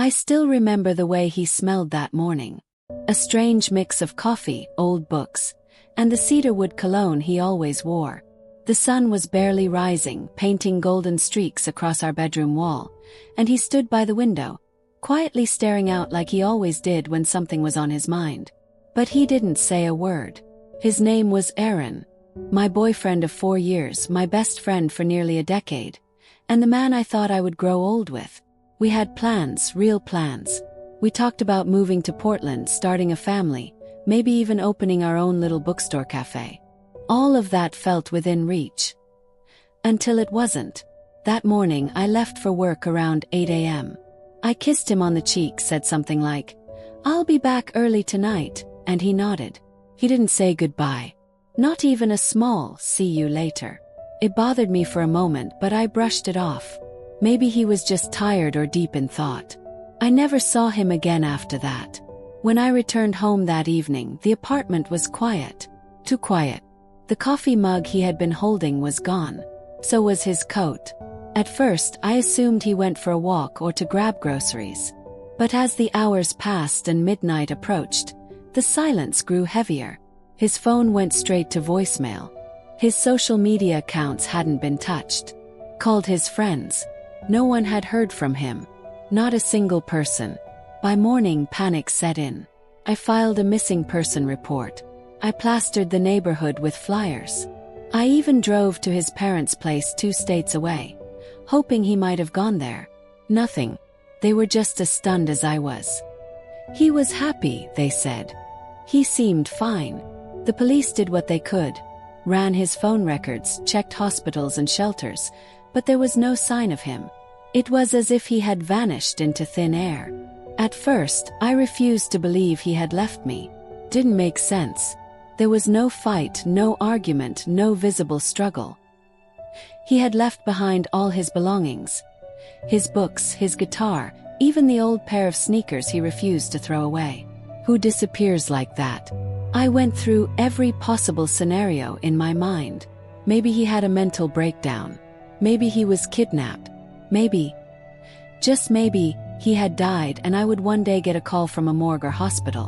I still remember the way he smelled that morning. A strange mix of coffee, old books, and the cedarwood cologne he always wore. The sun was barely rising, painting golden streaks across our bedroom wall, and he stood by the window, quietly staring out like he always did when something was on his mind. But he didn't say a word. His name was Aaron, my boyfriend of 4 years, my best friend for nearly a decade, and the man I thought I would grow old with. We had plans, real plans. We talked about moving to Portland, starting a family, maybe even opening our own little bookstore cafe. All of that felt within reach. Until it wasn't. That morning I left for work around 8 a.m. I kissed him on the cheek, said something like, "I'll be back early tonight," and he nodded. He didn't say goodbye. Not even a small "see you later." It bothered me for a moment, but I brushed it off. Maybe he was just tired or deep in thought. I never saw him again after that. When I returned home that evening, the apartment was quiet. Too quiet. The coffee mug he had been holding was gone. So was his coat. At first, I assumed he went for a walk or to grab groceries. But as the hours passed and midnight approached, the silence grew heavier. His phone went straight to voicemail. His social media accounts hadn't been touched. Called his friends. No one had heard from him. Not a single person. By morning, panic set in. I filed a missing person report. I plastered the neighborhood with flyers. I even drove to his parents' place 2 states away, hoping he might have gone there. Nothing. They were just as stunned as I was. He was happy, they said. He seemed fine. The police did what they could, ran his phone records, checked hospitals and shelters, but there was no sign of him. It was as if he had vanished into thin air. At first, I refused to believe he had left me. Didn't make sense. There was no fight, no argument, no visible struggle. He had left behind all his belongings. His books, his guitar, even the old pair of sneakers he refused to throw away. Who disappears like that? I went through every possible scenario in my mind. Maybe he had a mental breakdown. Maybe he was kidnapped. Maybe, just maybe, he had died and I would one day get a call from a morgue or hospital.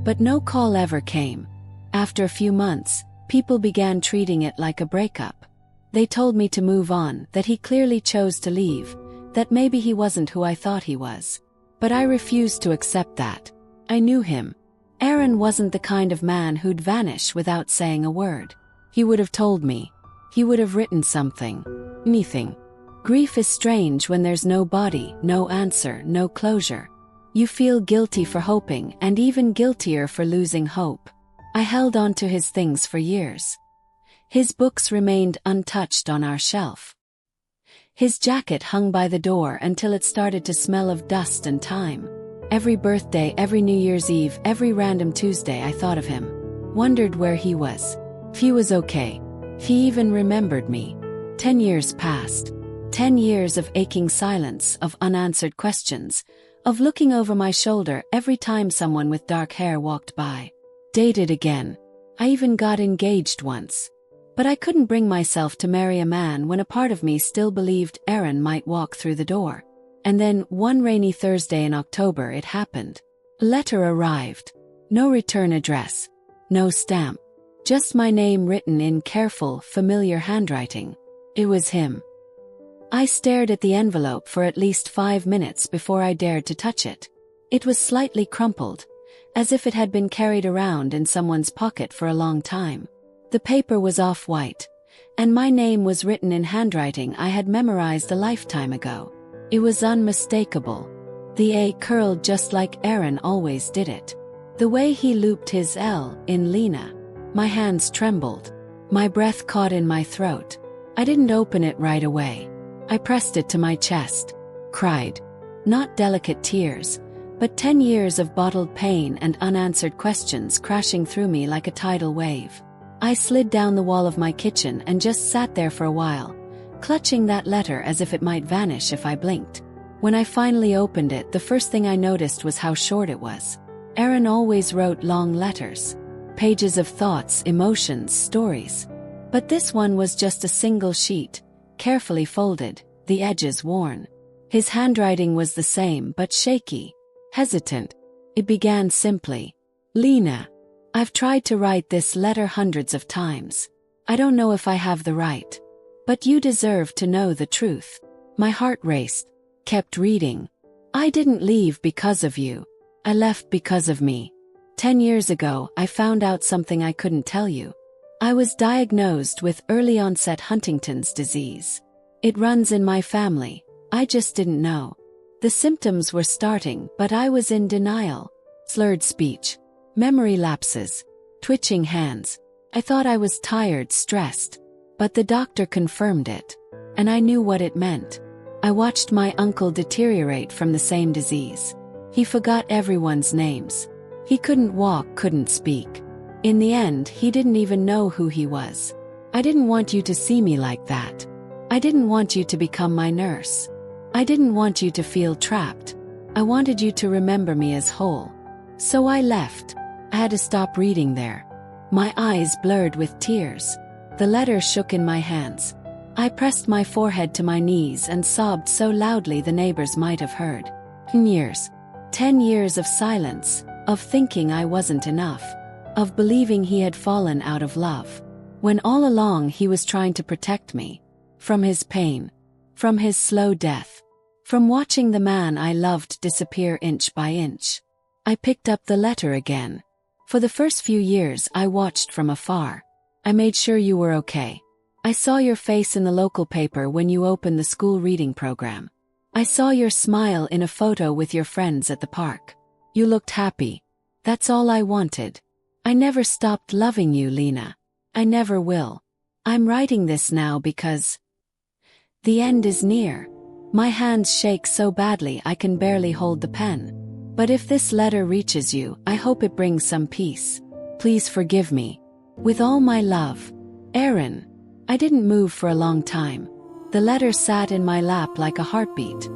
But no call ever came. After a few months, people began treating it like a breakup. They told me to move on, that he clearly chose to leave, that maybe he wasn't who I thought he was. But I refused to accept that. I knew him. Aaron wasn't the kind of man who'd vanish without saying a word. He would have told me. He would have written something. Anything. Grief is strange when there's no body, no answer, no closure. You feel guilty for hoping and even guiltier for losing hope. I held on to his things for years. His books remained untouched on our shelf. His jacket hung by the door until it started to smell of dust and time. Every birthday, every New Year's Eve, every random Tuesday I thought of him. Wondered where he was. If he was okay. If he even remembered me. 10 years passed. 10 years of aching silence, of unanswered questions, of looking over my shoulder every time someone with dark hair walked by. Dated again. I even got engaged once. But I couldn't bring myself to marry a man when a part of me still believed Aaron might walk through the door. And then, one rainy Thursday in October, it happened. A letter arrived. No return address. No stamp. Just my name written in careful, familiar handwriting. It was him. I stared at the envelope for at least 5 minutes before I dared to touch it. It was slightly crumpled, as if it had been carried around in someone's pocket for a long time. The paper was off-white, and my name was written in handwriting I had memorized a lifetime ago. It was unmistakable. The A curled just like Aaron always did it. The way he looped his L in Lena. My hands trembled. My breath caught in my throat. I didn't open it right away. I pressed it to my chest. Cried. Not delicate tears, but 10 years of bottled pain and unanswered questions crashing through me like a tidal wave. I slid down the wall of my kitchen and just sat there for a while, clutching that letter as if it might vanish if I blinked. When I finally opened it, the first thing I noticed was how short it was. Aaron always wrote long letters. Pages of thoughts, emotions, stories. But this one was just a single sheet, carefully folded, the edges worn. His handwriting was the same but shaky, hesitant. It began simply, "Lena, I've tried to write this letter hundreds of times. I don't know if I have the right. But you deserve to know the truth." My heart raced, kept reading. "I didn't leave because of you. I left because of me. 10 years ago, I found out something I couldn't tell you. I was diagnosed with early-onset Huntington's disease. It runs in my family. I just didn't know. The symptoms were starting, but I was in denial. Slurred speech, memory lapses, twitching hands. I thought I was tired, stressed. But the doctor confirmed it. And I knew what it meant. I watched my uncle deteriorate from the same disease. He forgot everyone's names. He couldn't walk, couldn't speak. In the end, he didn't even know who he was. I didn't want you to see me like that. I didn't want you to become my nurse. I didn't want you to feel trapped. I wanted you to remember me as whole. So I left. I had to stop reading there. My eyes blurred with tears. The letter shook in my hands. I pressed my forehead to my knees and sobbed so loudly the neighbors might have heard. 10 years. 10 years of silence, of thinking I wasn't enough, of believing he had fallen out of love, when all along he was trying to protect me. From his pain. From his slow death. From watching the man I loved disappear inch by inch. I picked up the letter again. For the first few years I watched from afar. I made sure you were okay. I saw your face in the local paper when you opened the school reading program. I saw your smile in a photo with your friends at the park. You looked happy. That's all I wanted. I never stopped loving you, Lena. I never will. I'm writing this now because the end is near. My hands shake so badly I can barely hold the pen. But if this letter reaches you, I hope it brings some peace. Please forgive me. With all my love. Aaron. I didn't move for a long time. The letter sat in my lap like a heartbeat.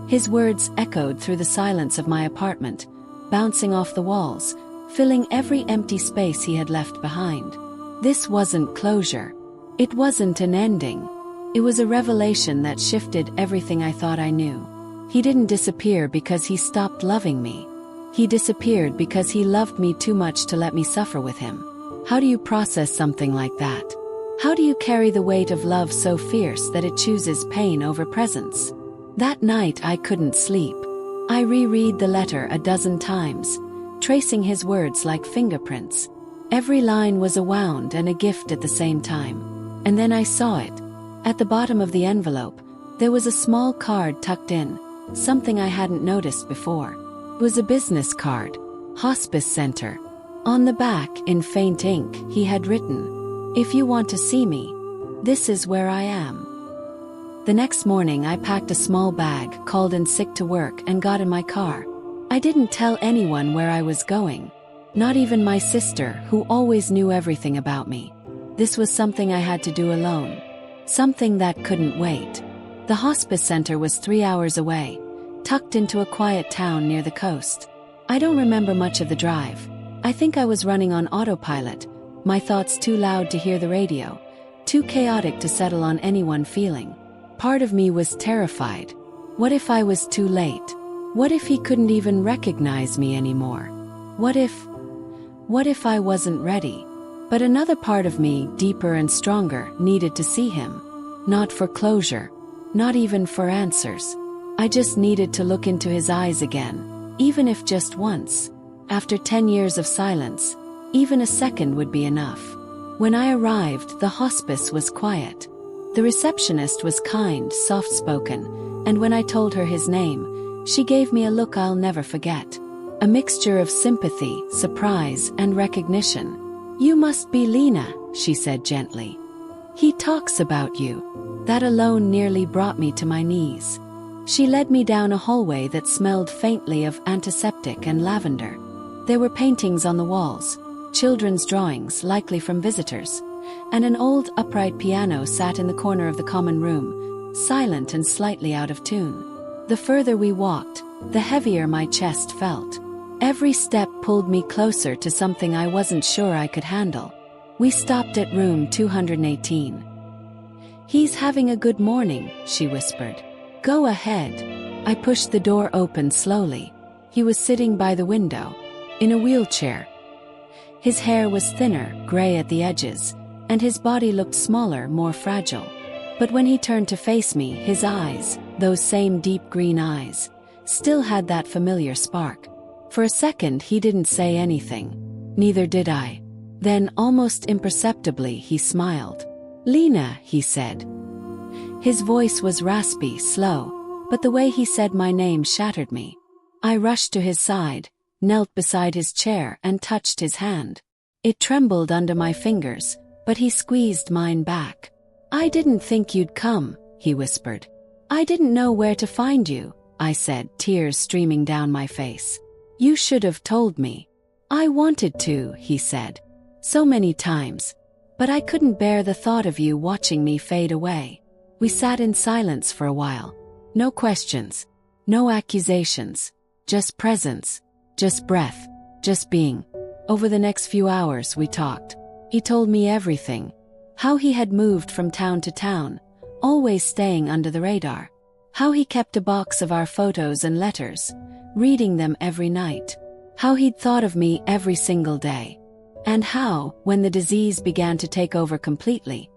His words echoed through the silence of my apartment, bouncing off the walls, filling every empty space he had left behind. This wasn't closure. It wasn't an ending. It was a revelation that shifted everything I thought I knew. He didn't disappear because he stopped loving me. He disappeared because he loved me too much to let me suffer with him. How do you process something like that? How do you carry the weight of love so fierce that it chooses pain over presence? That night I couldn't sleep. I reread the letter a dozen times, tracing his words like fingerprints. Every line was a wound and a gift at the same time. And then I saw it. At the bottom of the envelope, there was a small card tucked in, something I hadn't noticed before. It was a business card. Hospice Center. On the back, in faint ink, he had written, "If you want to see me, this is where I am." The next morning I packed a small bag, called in sick to work, and got in my car. I didn't tell anyone where I was going. Not even my sister, who always knew everything about me. This was something I had to do alone. Something that couldn't wait. The hospice center was 3 hours away, tucked into a quiet town near the coast. I don't remember much of the drive. I think I was running on autopilot, my thoughts too loud to hear the radio, too chaotic to settle on any one feeling. Part of me was terrified. What if I was too late? What if he couldn't even recognize me anymore? What if I wasn't ready? But another part of me, deeper and stronger, needed to see him. Not for closure. Not even for answers. I just needed to look into his eyes again, even if just once. After 10 years of silence, even a second would be enough. When I arrived, the hospice was quiet. The receptionist was kind, soft-spoken, and when I told her his name, she gave me a look I'll never forget. A mixture of sympathy, surprise, and recognition. "You must be Lena," she said gently. "He talks about you." That alone nearly brought me to my knees. She led me down a hallway that smelled faintly of antiseptic and lavender. There were paintings on the walls, children's drawings likely from visitors, and an old upright piano sat in the corner of the common room, silent and slightly out of tune. The further we walked, the heavier my chest felt. Every step pulled me closer to something I wasn't sure I could handle. We stopped at room 218. "He's having a good morning," she whispered. Go ahead. I pushed the door open slowly. He was sitting by the window, in a wheelchair. His hair was thinner, gray at the edges, and his body looked smaller, more fragile. But when he turned to face me, his eyes, those same deep green eyes, still had that familiar spark. For a second he didn't say anything. Neither did I. Then, almost imperceptibly, he smiled. "Lena," he said. His voice was raspy, slow, but the way he said my name shattered me. I rushed to his side, knelt beside his chair and touched his hand. It trembled under my fingers, but he squeezed mine back. "I didn't think you'd come," he whispered. "I didn't know where to find you," I said, tears streaming down my face. "You should have told me." "I wanted to," he said. "So many times. But I couldn't bear the thought of you watching me fade away." We sat in silence for a while. No questions. No accusations. Just presence. Just breath. Just being. Over the next few hours we talked. He told me everything. How he had moved from town to town, always staying under the radar. How he kept a box of our photos and letters, reading them every night. How he'd thought of me every single day. And how, when the disease began to take over completely,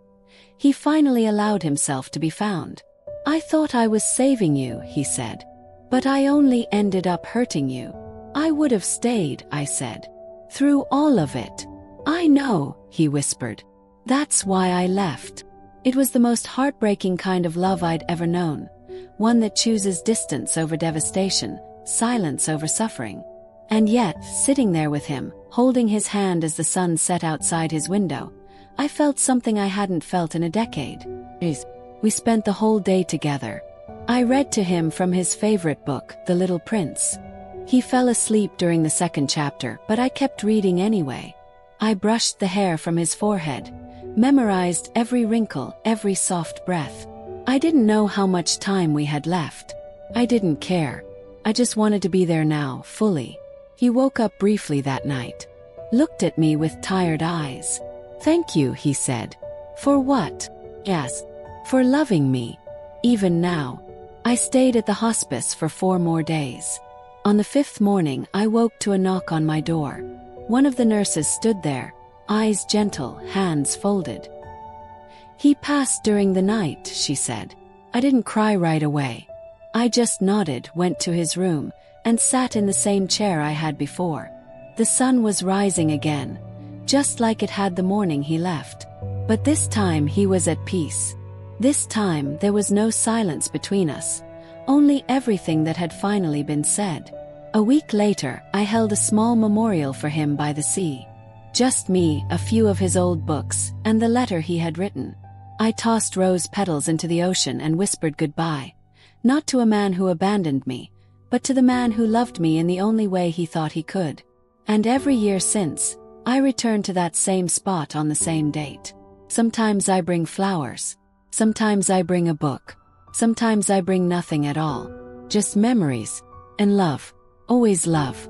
he finally allowed himself to be found. "I thought I was saving you," he said. "But I only ended up hurting you." "I would have stayed," I said. "Through all of it." "I know," he whispered. "That's why I left." It was the most heartbreaking kind of love I'd ever known. One that chooses distance over devastation, silence over suffering. And yet, sitting there with him, holding his hand as the sun set outside his window, I felt something I hadn't felt in a decade. We spent the whole day together. I read to him from his favorite book, The Little Prince. He fell asleep during the second chapter, but I kept reading anyway. I brushed the hair from his forehead, memorized every wrinkle, every soft breath. I didn't know how much time we had left. I didn't care. I just wanted to be there now, fully. He woke up briefly that night. Looked at me with tired eyes. "Thank you," he said. "For what?" "Yes. For loving me. Even now." I stayed at the hospice for 4 more days. On the 5th morning, I woke to a knock on my door. One of the nurses stood there, eyes gentle, hands folded. "He passed during the night," she said. I didn't cry right away. I just nodded, went to his room, and sat in the same chair I had before. The sun was rising again, just like it had the morning he left. But this time he was at peace. This time there was no silence between us, only everything that had finally been said. A week later, I held a small memorial for him by the sea. Just me, a few of his old books, and the letter he had written. I tossed rose petals into the ocean and whispered goodbye, not to a man who abandoned me, but to the man who loved me in the only way he thought he could. And every year since, I return to that same spot on the same date. Sometimes I bring flowers. Sometimes I bring a book. Sometimes I bring nothing at all. Just memories. And love. Always love.